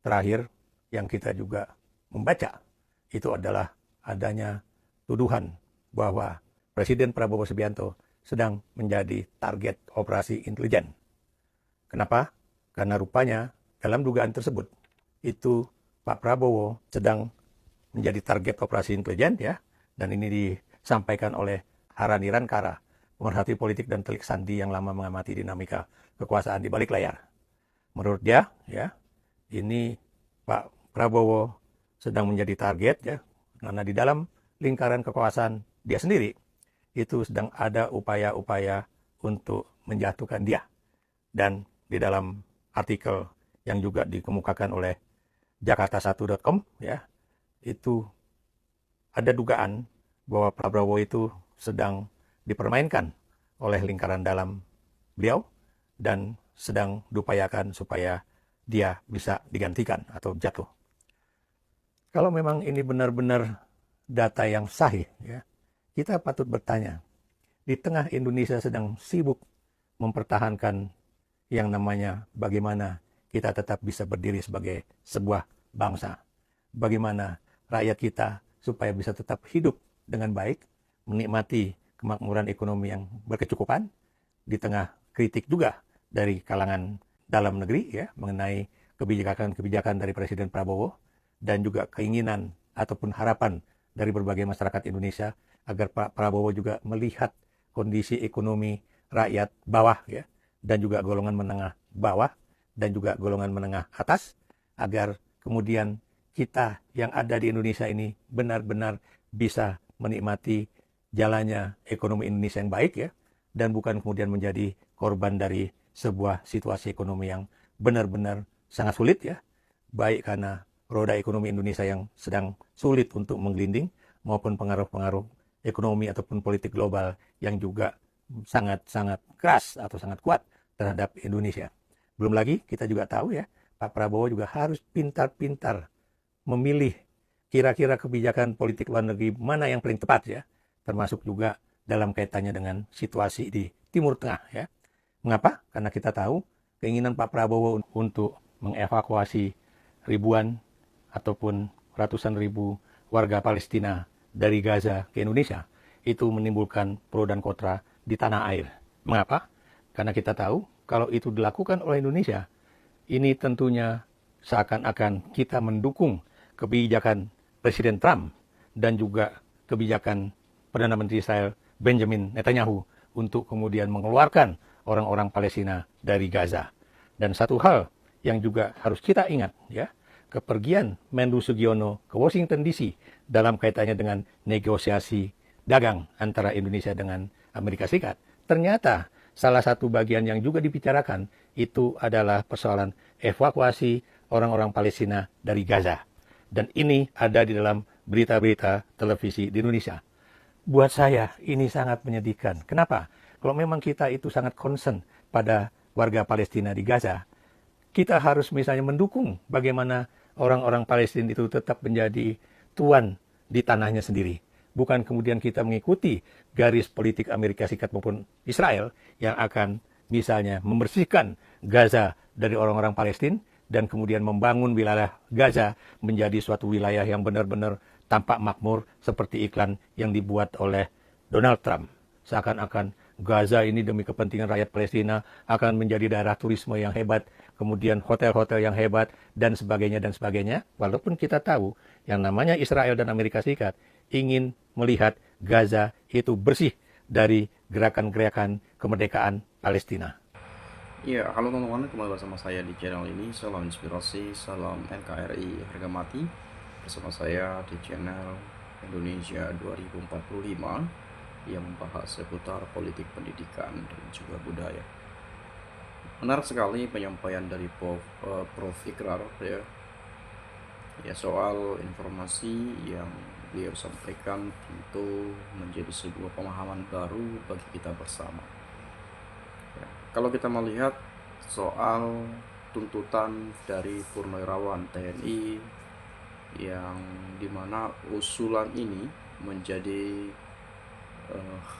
terakhir yang kita juga membaca itu adalah adanya tuduhan bahwa Presiden Prabowo Subianto sedang menjadi target operasi intelijen. Kenapa? Karena rupanya dalam dugaan tersebut itu Pak Prabowo sedang menjadi target operasi intelijen ya, dan ini disampaikan oleh Harani Rankara, pemerhati politik dan telik sandi yang lama mengamati dinamika kekuasaan di balik layar. Menurut dia, ya, ini Pak Prabowo sedang menjadi target ya, karena di dalam lingkaran kekuasaan dia sendiri itu sedang ada upaya-upaya untuk menjatuhkan dia. Dan di dalam artikel yang juga dikemukakan oleh Jakarta1.com ya, itu ada dugaan bahwa Pak Prabowo itu sedang dipermainkan oleh lingkaran dalam beliau dan sedang diupayakan supaya dia bisa digantikan atau jatuh. Kalau memang ini benar-benar data yang sahih, ya, kita patut bertanya, di tengah Indonesia sedang sibuk mempertahankan yang namanya bagaimana kita tetap bisa berdiri sebagai sebuah bangsa, bagaimana rakyat kita supaya bisa tetap hidup dengan baik, menikmati kemakmuran ekonomi yang berkecukupan, di tengah kritik juga dari kalangan dalam negeri ya mengenai kebijakan-kebijakan dari Presiden Prabowo, dan juga keinginan ataupun harapan dari berbagai masyarakat Indonesia agar Pak Prabowo juga melihat kondisi ekonomi rakyat bawah ya, dan juga golongan menengah bawah dan juga golongan menengah atas, agar kemudian kita yang ada di Indonesia ini benar-benar bisa menikmati jalannya ekonomi Indonesia yang baik ya, dan bukan kemudian menjadi korban dari sebuah situasi ekonomi yang benar-benar sangat sulit ya, baik karena roda ekonomi Indonesia yang sedang sulit untuk menggelinding maupun pengaruh-pengaruh ekonomi ataupun politik global yang juga sangat-sangat keras atau sangat kuat terhadap Indonesia. Belum lagi kita juga tahu ya, Pak Prabowo juga harus pintar-pintar memilih kira-kira kebijakan politik luar negeri mana yang paling tepat ya, termasuk juga dalam kaitannya dengan situasi di Timur Tengah ya. Mengapa? Karena kita tahu keinginan Pak Prabowo untuk mengevakuasi ribuan ataupun ratusan ribu warga Palestina dari Gaza ke Indonesia itu menimbulkan pro dan kontra di tanah air. Mengapa? Karena kita tahu kalau itu dilakukan oleh Indonesia, ini tentunya seakan-akan kita mendukung kebijakan Presiden Trump dan juga kebijakan Perdana Menteri Israel Benjamin Netanyahu untuk kemudian mengeluarkan orang-orang Palestina dari Gaza. Dan satu hal yang juga harus kita ingat ya, kepergian Menlu Sugiono ke Washington DC dalam kaitannya dengan negosiasi dagang antara Indonesia dengan Amerika Serikat, ternyata salah satu bagian yang juga dibicarakan itu adalah persoalan evakuasi orang-orang Palestina dari Gaza. Dan ini ada di dalam berita-berita televisi di Indonesia. Buat saya ini sangat menyedihkan. Kenapa? Kalau memang kita itu sangat concern pada warga Palestina di Gaza, kita harus misalnya mendukung bagaimana orang-orang Palestina itu tetap menjadi tuan di tanahnya sendiri. Bukan kemudian kita mengikuti garis politik Amerika Serikat maupun Israel yang akan misalnya membersihkan Gaza dari orang-orang Palestina dan kemudian membangun wilayah Gaza menjadi suatu wilayah yang benar-benar tampak makmur seperti iklan yang dibuat oleh Donald Trump. Seakan-akan Gaza ini demi kepentingan rakyat Palestina akan menjadi daerah turisme yang hebat, kemudian hotel-hotel yang hebat, dan sebagainya, dan sebagainya. Walaupun kita tahu yang namanya Israel dan Amerika Serikat ingin melihat Gaza itu bersih dari gerakan-gerakan kemerdekaan Palestina. Ya, halo teman-teman, kembali bersama saya di channel ini. Salam inspirasi, salam NKRI harga mati. Bersama saya di channel Indonesia 2045 yang membahas seputar politik pendidikan dan juga budaya. Menarik sekali penyampaian dari Prof. Ikrar ya soal informasi yang beliau sampaikan tentu menjadi sebuah pemahaman baru bagi kita bersama. Ya, kalau kita melihat soal tuntutan dari Purnawirawan TNI yang dimana usulan ini menjadi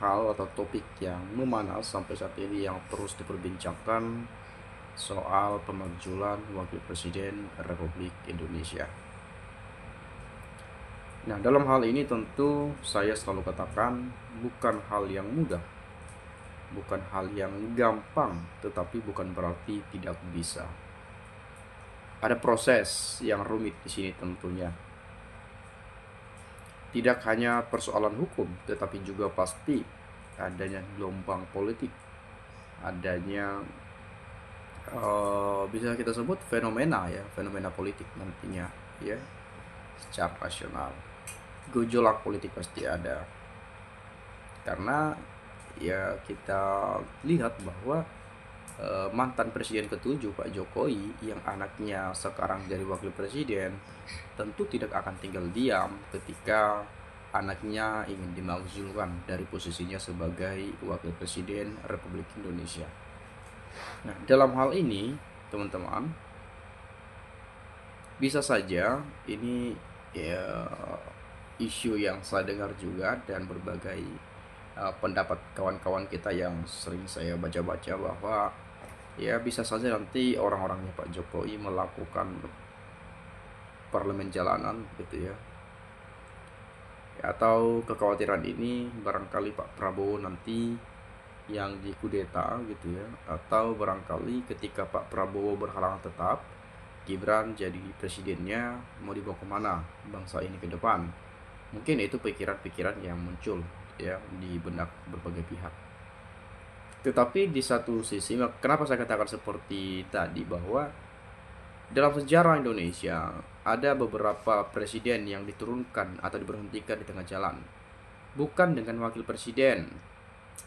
hal atau topik yang memanas sampai saat ini yang terus diperbincangkan soal pemakzulan Wakil Presiden Republik Indonesia. Nah, dalam hal ini tentu saya selalu katakan bukan hal yang mudah, bukan hal yang gampang, tetapi bukan berarti tidak bisa. Ada proses yang rumit di sini tentunya. Tidak hanya persoalan hukum, tetapi juga pasti adanya gelombang politik, adanya bisa kita sebut fenomena politik nantinya ya secara nasional. Gejolak politik pasti ada, karena ya kita lihat bahwa mantan presiden ke-7 Pak Jokowi yang anaknya sekarang jadi wakil presiden tentu tidak akan tinggal diam ketika anaknya ingin dimakzulkan dari posisinya sebagai wakil presiden Republik Indonesia. Nah, dalam hal ini teman-teman, bisa saja ini ya isu yang saya dengar juga dan berbagai pendapat kawan-kawan kita yang sering saya baca-baca bahwa ya bisa saja nanti orang-orangnya Pak Jokowi melakukan parlemen jalanan gitu ya. Atau kekhawatiran ini barangkali Pak Prabowo nanti yang dikudeta gitu ya, atau barangkali ketika Pak Prabowo berhalangan tetap, Gibran jadi presidennya, mau dibawa kemana bangsa ini ke depan. Mungkin itu pikiran-pikiran yang muncul ya di benak berbagai pihak. Tetapi di satu sisi, kenapa saya katakan seperti tadi bahwa dalam sejarah Indonesia ada beberapa presiden yang diturunkan atau diberhentikan di tengah jalan, bukan dengan wakil presiden,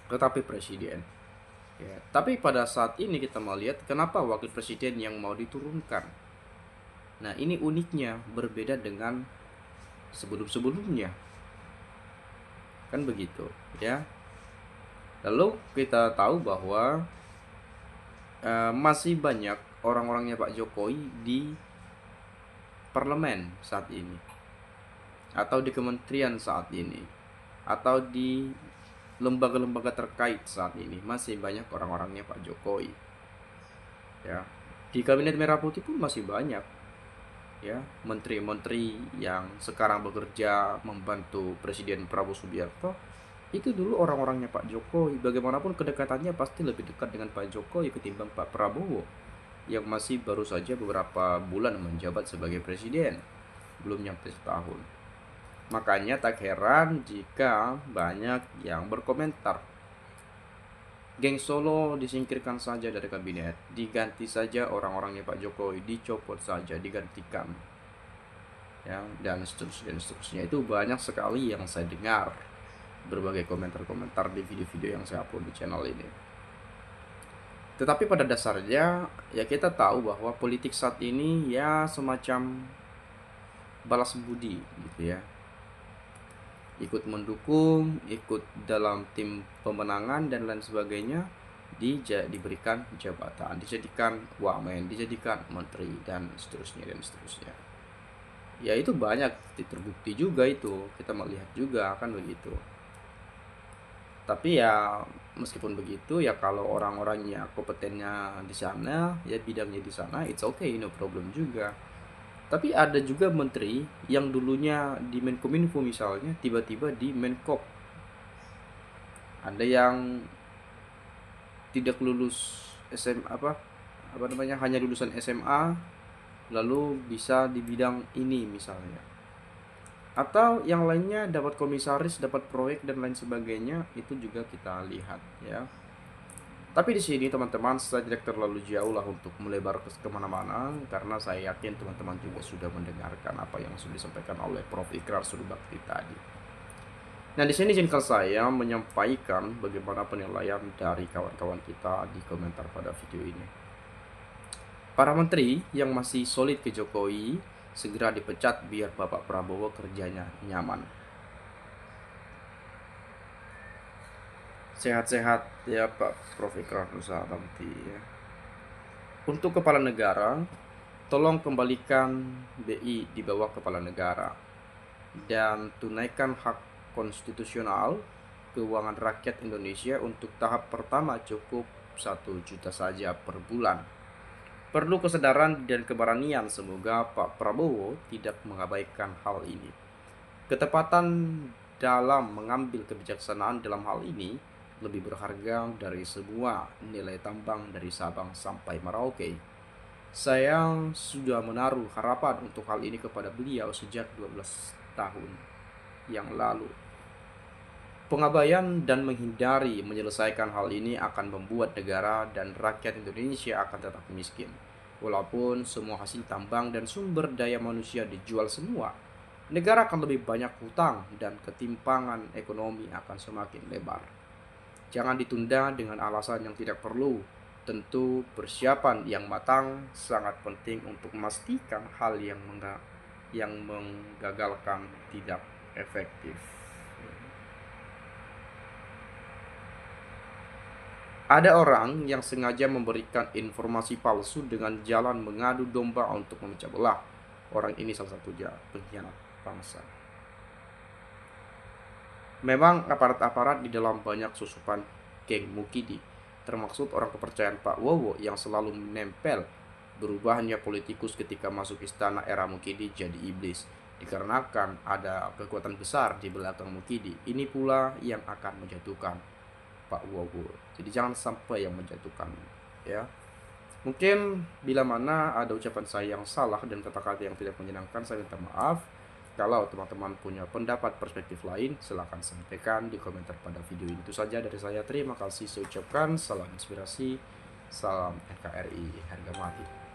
tetapi presiden. Ya, tapi pada saat ini kita mau lihat kenapa wakil presiden yang mau diturunkan. Nah, ini uniknya berbeda dengan sebelum-sebelumnya. Kan begitu, ya. Lalu kita tahu bahwa masih banyak orang-orangnya Pak Jokowi di parlemen saat ini, atau di kementerian saat ini, atau di lembaga-lembaga terkait saat ini, masih banyak orang-orangnya Pak Jokowi. Ya, di kabinet merah putih pun masih banyak ya menteri-menteri yang sekarang bekerja membantu Presiden Prabowo Subianto, itu dulu orang-orangnya Pak Jokowi. Bagaimanapun kedekatannya pasti lebih dekat dengan Pak Jokowi ketimbang Pak Prabowo yang masih baru saja beberapa bulan menjabat sebagai presiden, belum nyampe setahun. Makanya tak heran jika banyak yang berkomentar, geng Solo disingkirkan saja dari kabinet, diganti saja orang-orangnya Pak Jokowi, dicopot saja, digantikan, ya, dan seterusnya. Itu banyak sekali yang saya dengar, berbagai komentar-komentar di video-video yang saya upload di channel ini. Tetapi pada dasarnya ya kita tahu bahwa politik saat ini ya semacam balas budi gitu ya. Ikut mendukung, ikut dalam tim pemenangan dan lain sebagainya, diberikan jabatan, dijadikan wamen, dijadikan menteri dan seterusnya. Ya itu banyak terbukti juga, itu kita melihat juga kan begitu. Tapi ya meskipun begitu ya, kalau orang-orangnya kompetennya di sana, ya bidangnya di sana, it's okay, no problem juga. Tapi ada juga menteri yang dulunya di Menkominfo misalnya, tiba-tiba di Menkop. Ada yang tidak lulus SMA hanya lulusan SMA, lalu bisa di bidang ini misalnya. Atau yang lainnya dapat komisaris, dapat proyek dan lain sebagainya, itu juga kita lihat ya. Tapi di sini teman-teman, saya tidak terlalu jauh lah untuk melebar kemana-mana, karena saya yakin teman-teman juga sudah mendengarkan apa yang sudah disampaikan oleh Prof. Ikrar Surbakti tadi. Nah, di sini izinkan saya menyampaikan bagaimana penilaian dari kawan-kawan kita di komentar pada video ini. Para menteri yang masih solid ke Jokowi segera dipecat biar Bapak Prabowo kerjanya nyaman. Sehat-sehat ya Pak Prof. Ikrar Nusantara ya. Untuk kepala negara, tolong kembalikan BI di bawah kepala negara dan tunaikan hak konstitusional keuangan rakyat Indonesia. Untuk tahap pertama cukup 1 juta saja per bulan. Perlu kesadaran dan keberanian, semoga Pak Prabowo tidak mengabaikan hal ini. Ketepatan dalam mengambil kebijaksanaan dalam hal ini lebih berharga dari semua nilai tambang dari Sabang sampai Merauke. Saya sudah menaruh harapan untuk hal ini kepada beliau sejak 12 tahun yang lalu. Pengabaian dan menghindari menyelesaikan hal ini akan membuat negara dan rakyat Indonesia akan tetap miskin. Walaupun semua hasil tambang dan sumber daya manusia dijual semua, negara akan lebih banyak hutang dan ketimpangan ekonomi akan semakin lebar. Jangan ditunda dengan alasan yang tidak perlu. Tentu persiapan yang matang sangat penting untuk memastikan hal yang menggagalkan tidak efektif. Ada orang yang sengaja memberikan informasi palsu dengan jalan mengadu domba untuk memecah belah. Orang ini salah satunya pengkhianat bangsa. Memang aparat-aparat di dalam banyak susupan geng Mukidi, termasuk orang kepercayaan Pak Wowo yang selalu menempel. Berubahnya politikus ketika masuk istana era Mukidi jadi iblis, dikarenakan ada kekuatan besar di belakang Mukidi. Ini pula yang akan menjatuhkan Pak Wowo. Jadi jangan sampai yang menjatuhkan, ya. Mungkin bila mana ada ucapan saya yang salah dan kata-kata yang tidak menyenangkan, saya minta maaf. Kalau teman-teman punya pendapat perspektif lain, silahkan sampaikan di komentar pada video ini. Itu saja dari saya. Terima kasih. Saya ucapkan salam inspirasi, salam NKRI harga mati.